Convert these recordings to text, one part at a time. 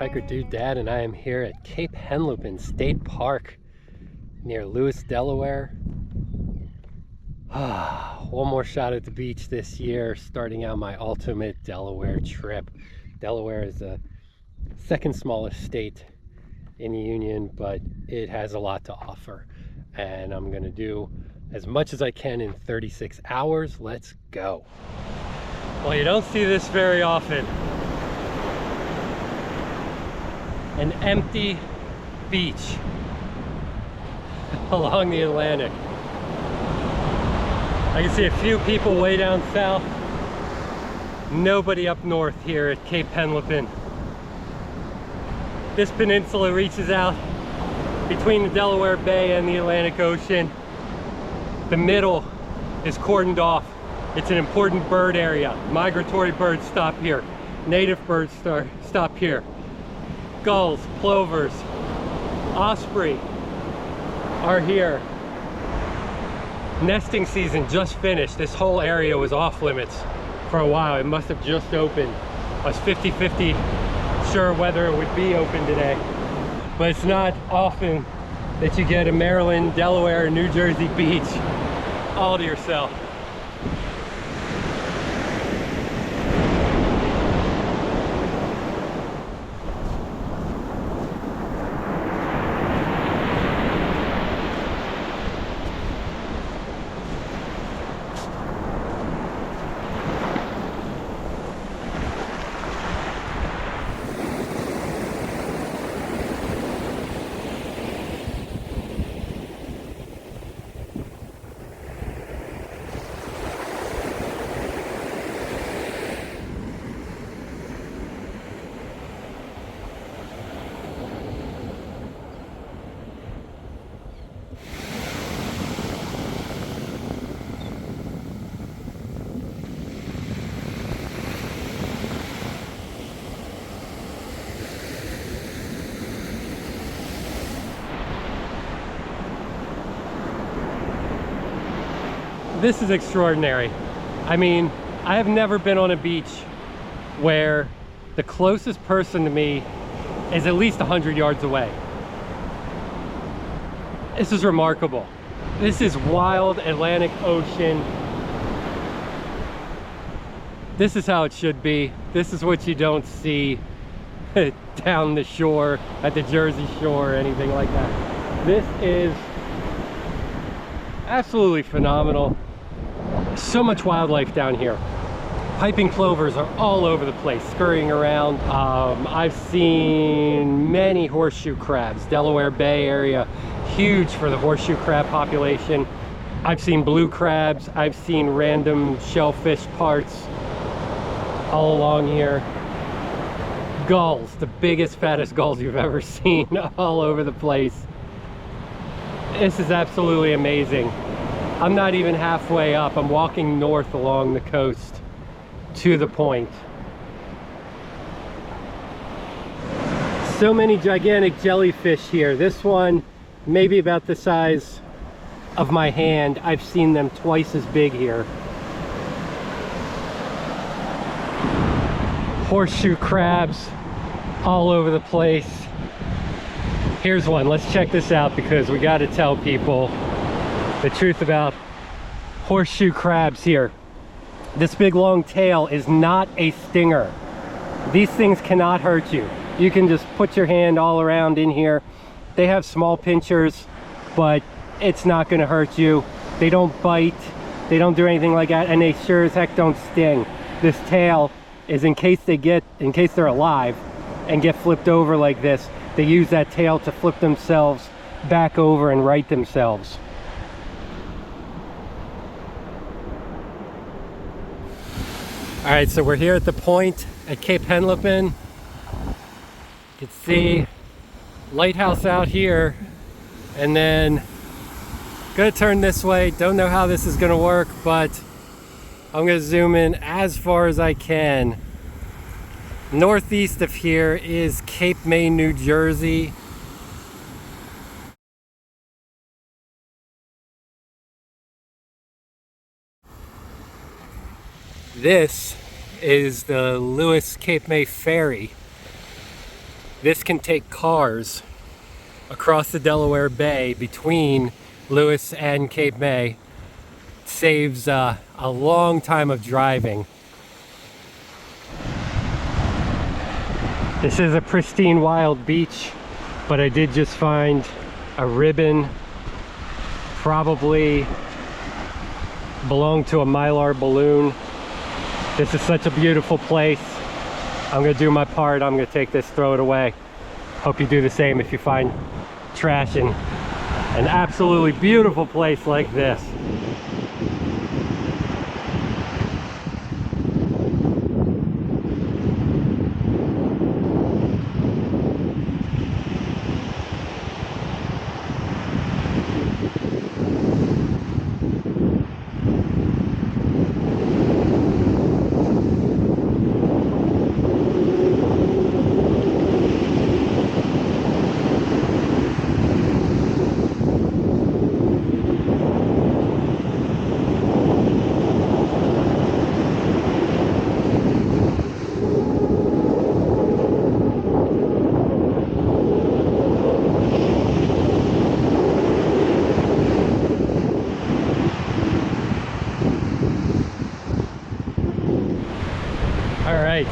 Hitchhiker Dude Dad, and I am here at Cape Henlopen State Park near Lewis, Delaware. One more shot at the beach this year, starting out my ultimate Delaware trip. Delaware is the second smallest state in the Union, but it has a lot to offer, and I'm gonna do as much as I can in 36 hours. Let's go. Well, you don't see this very often. An empty beach along the Atlantic. I can see a few people way down south. Nobody up north here at Cape Henlopen. This peninsula reaches out between the Delaware Bay and the Atlantic Ocean. The middle is cordoned off. It's an important bird area. Migratory birds stop here. Native birds stop here. Gulls, plovers, osprey are here. Nesting season just finished. This whole area was off limits for a while. It must have just opened. I was 50-50 sure whether it would be open today. But it's not often that you get a Maryland, Delaware, New Jersey beach all to yourself. This is extraordinary. I mean, I have never been on a beach where the closest person to me is at least 100 yards away. This is remarkable. This is wild Atlantic Ocean. This is how it should be. This is what you don't see down the shore, at the Jersey Shore, or anything like that. This is absolutely phenomenal. So much wildlife down here. Piping plovers are all over the place, scurrying around. I've seen many horseshoe crabs. Delaware Bay area, huge for the horseshoe crab population. I've seen blue crabs. I've seen random shellfish parts all along here. Gulls, the biggest, fattest gulls you've ever seen, all over the place. This is absolutely amazing. I'm not even halfway up. I'm walking north along the coast to the point. So many gigantic jellyfish here. This one, maybe about the size of my hand. I've seen them twice as big here. Horseshoe crabs all over the place. Here's one. Let's check this out, because we got to tell people the truth about horseshoe crabs here. This big long tail is not a stinger. These things cannot hurt you. You can just put your hand all around in here. They have small pinchers, but it's not going to hurt you. They don't bite. They don't do anything like that, and they sure as heck don't sting. This tail is in case they're alive and get flipped over like this. They use that tail to flip themselves back over and right themselves. All right, so we're here at the point at Cape Henlopen. You can see lighthouse out here, and then gonna turn this way. Don't know how this is gonna work, but I'm gonna zoom in as far as I can. Northeast of here is Cape May, New Jersey. This is the Lewis Cape May ferry. This can take cars across the Delaware Bay between Lewis and Cape May. Saves a long time of driving. This is a pristine wild beach, but I did just find a ribbon, probably belonged to a Mylar balloon. This is such a beautiful place. I'm gonna do my part. I'm gonna take this, throw it away. Hope you do the same if you find trash in an absolutely beautiful place like this.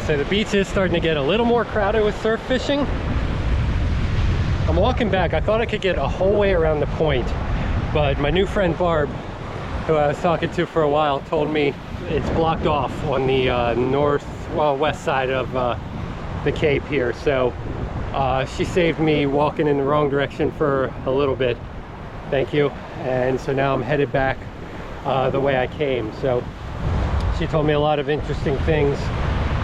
So the beach is starting to get a little more crowded with surf fishing. I'm walking back. I thought I could get a whole way around the point, but my new friend Barb, who I was talking to for a while, told me it's blocked off on the west side of the Cape here. So she saved me walking in the wrong direction for a little bit. Thank you. And so now I'm headed back the way I came. So she told me a lot of interesting things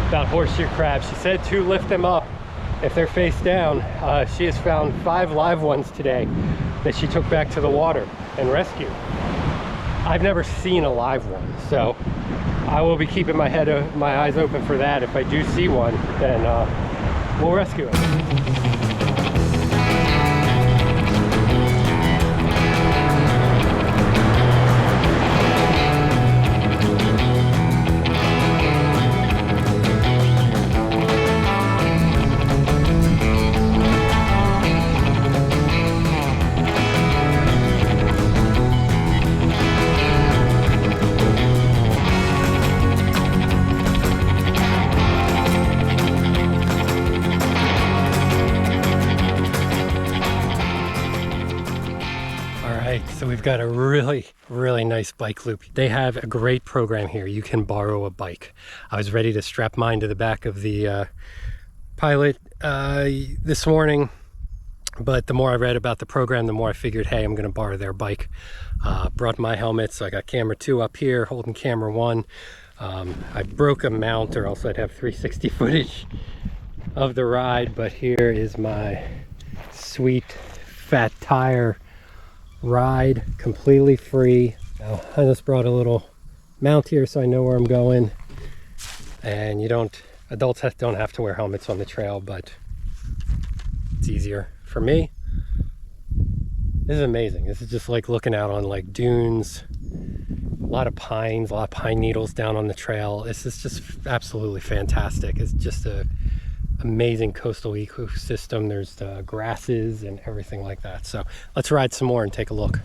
about horseshoe crabs. She said to lift them up if they're face down. She has found 5 live ones today that she took back to the water and rescued. I've never seen a live one, so I will be keeping my eyes open for that. If I do see one, then we'll rescue it. So we've got a really nice bike loop. They have a great program here. You can borrow a bike. I was ready to strap mine to the back of the Pilot this morning, but the more I read about the program, the more I figured, hey, I'm gonna borrow their bike. Brought my helmet, so I got camera 2 up here holding camera 1. I broke a mount, or else I'd have 360 footage of the ride, but here is my sweet fat tire ride, completely free. Now, I just brought a little mount here so I know where I'm going, and adults don't have to wear helmets on the trail, but it's easier for me. This is amazing. This is just like looking out on like dunes, a lot of pines, a lot of pine needles down on the trail. This is just absolutely fantastic. It's just a amazing coastal ecosystem. There's the grasses and everything like that. So let's ride some more and take a look.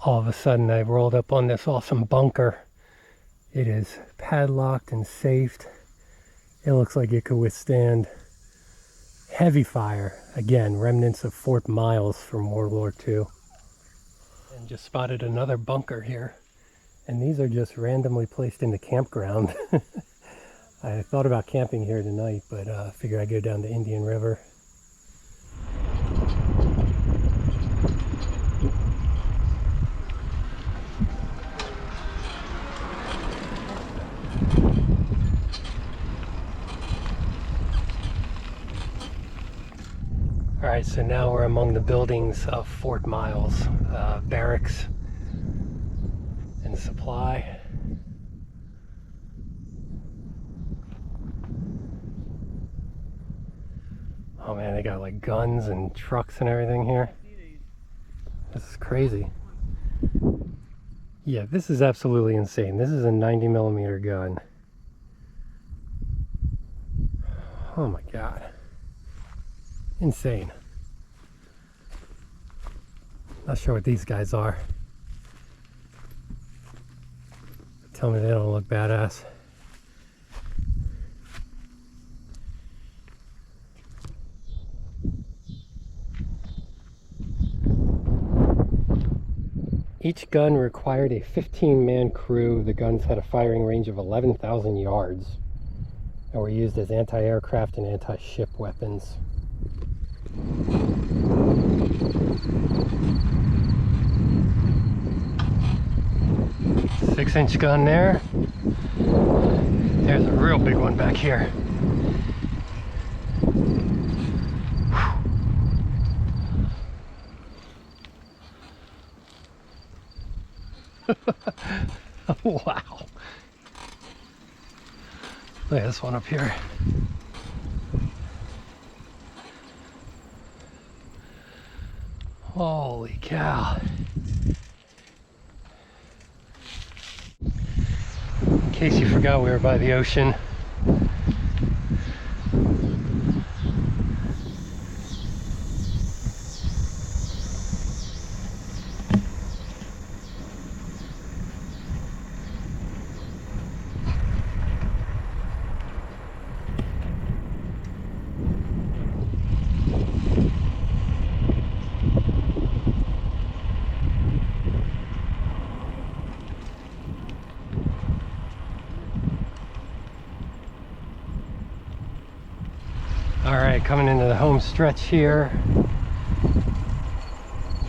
All of a sudden I rolled up on this awesome bunker. It is padlocked and safed. It looks like it could withstand heavy fire. Again, remnants of Fort Miles from World War II. And just spotted another bunker here. And these are just randomly placed in the campground. I thought about camping here tonight, but figured I'd go down the Indian River. All right, so now we're among the buildings of Fort Miles, barracks and supply. Oh man, they got like guns and trucks and everything here. This is crazy. Yeah, this is absolutely insane. This is a 90mm gun. Oh my god. Insane. Not sure what these guys are. Tell me they don't look badass. Each gun required a 15-man crew. The guns had a firing range of 11,000 yards and were used as anti-aircraft and anti-ship weapons. Six-inch gun there. There's a real big one back here. Wow. Look at this one up here. Holy cow. In case you forgot, we were by the ocean. Alright, coming into the home stretch here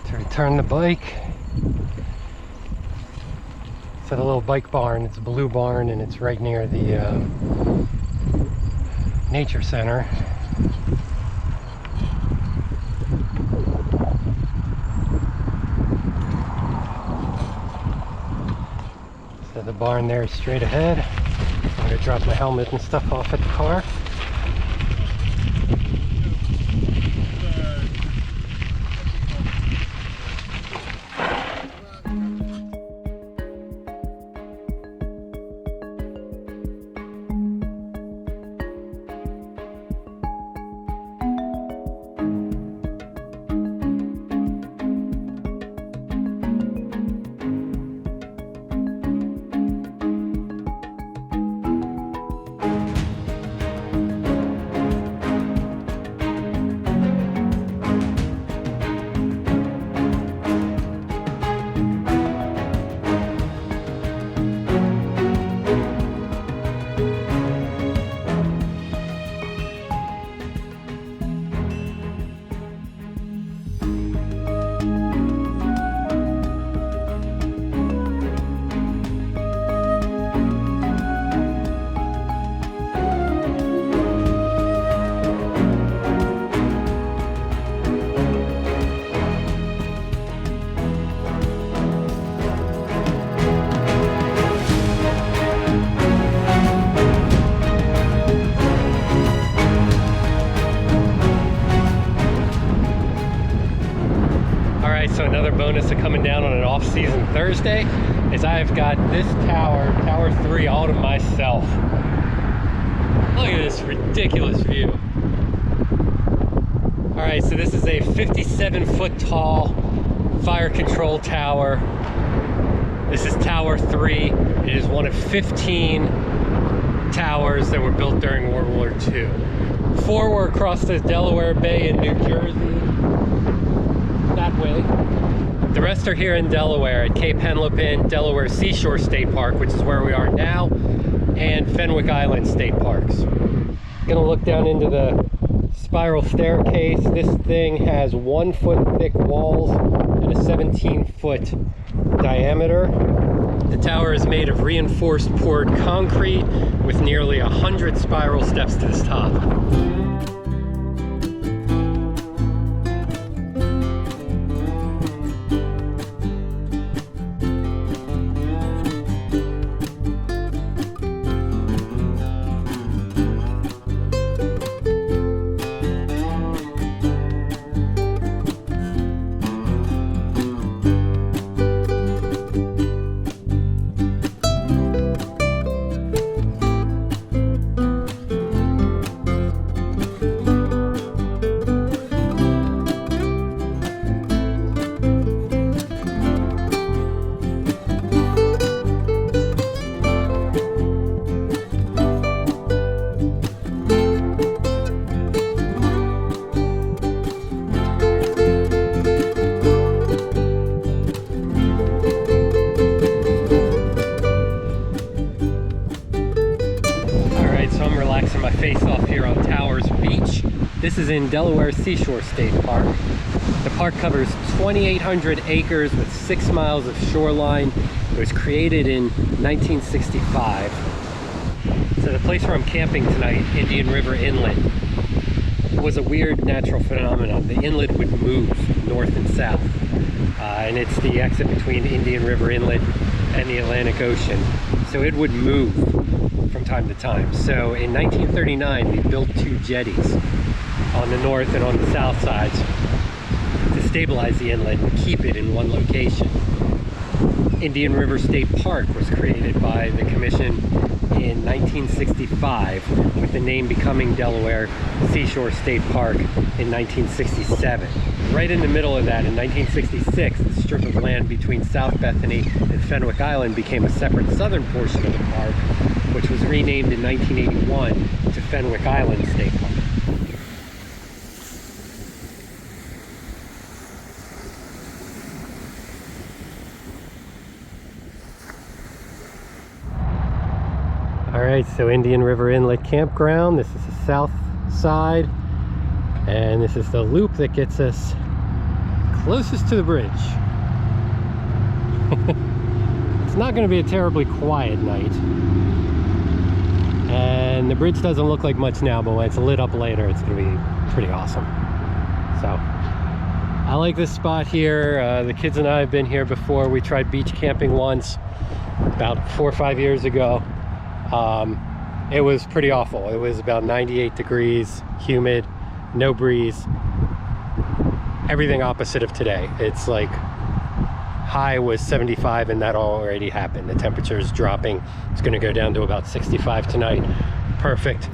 to return the bike. It's at a little bike barn. It's a blue barn and it's right near the nature center. So the barn there is straight ahead. I'm going to drop my helmet and stuff off at the car. So another bonus of coming down on an off-season Thursday is I've got this tower, Tower 3, all to myself. Look at this ridiculous view. Alright, so this is a 57-foot tall fire control tower. This is Tower 3. It is one of 15 towers that were built during World War II. 4 were across the Delaware Bay in New Jersey. That way. The rest are here in Delaware at Cape Henlopen, Delaware Seashore State Park, which is where we are now, and Fenwick Island State Parks. Gonna look down into the spiral staircase. This thing has 1 foot thick walls and a 17-foot diameter. The tower is made of reinforced poured concrete with nearly 100 spiral steps to this top. So I'm relaxing my face off here on Towers Beach. This is in Delaware Seashore State Park. The park covers 2,800 acres with 6 miles of shoreline. It was created in 1965. So the place where I'm camping tonight, Indian River Inlet, was a weird natural phenomenon. The inlet would move north and south. And it's the exit between Indian River Inlet and the Atlantic Ocean. So it would move from time to time. So in 1939, they built 2 jetties on the north and on the south sides to stabilize the inlet and keep it in one location. Indian River State Park was created by the commission in 1965, with the name becoming Delaware Seashore State Park in 1967. Right in the middle of that, in 1966, the strip of land between South Bethany and Fenwick Island became a separate southern portion of the park, which was renamed in 1981 to Fenwick Island State Park. Alright, so Indian River Inlet Campground. This is the south side, and this is the loop that gets us closest to the bridge. It's not going to be a terribly quiet night, and the bridge doesn't look like much now, but when it's lit up later, it's going to be pretty awesome. So I like this spot here. The kids and I have been here before. We tried beach camping once about 4 or 5 years ago. It was pretty awful. It was about 98 degrees, humid, no breeze, everything opposite of today. It's like high was 75 and that already happened. The temperature is dropping. It's going to go down to about 65 tonight. Perfect.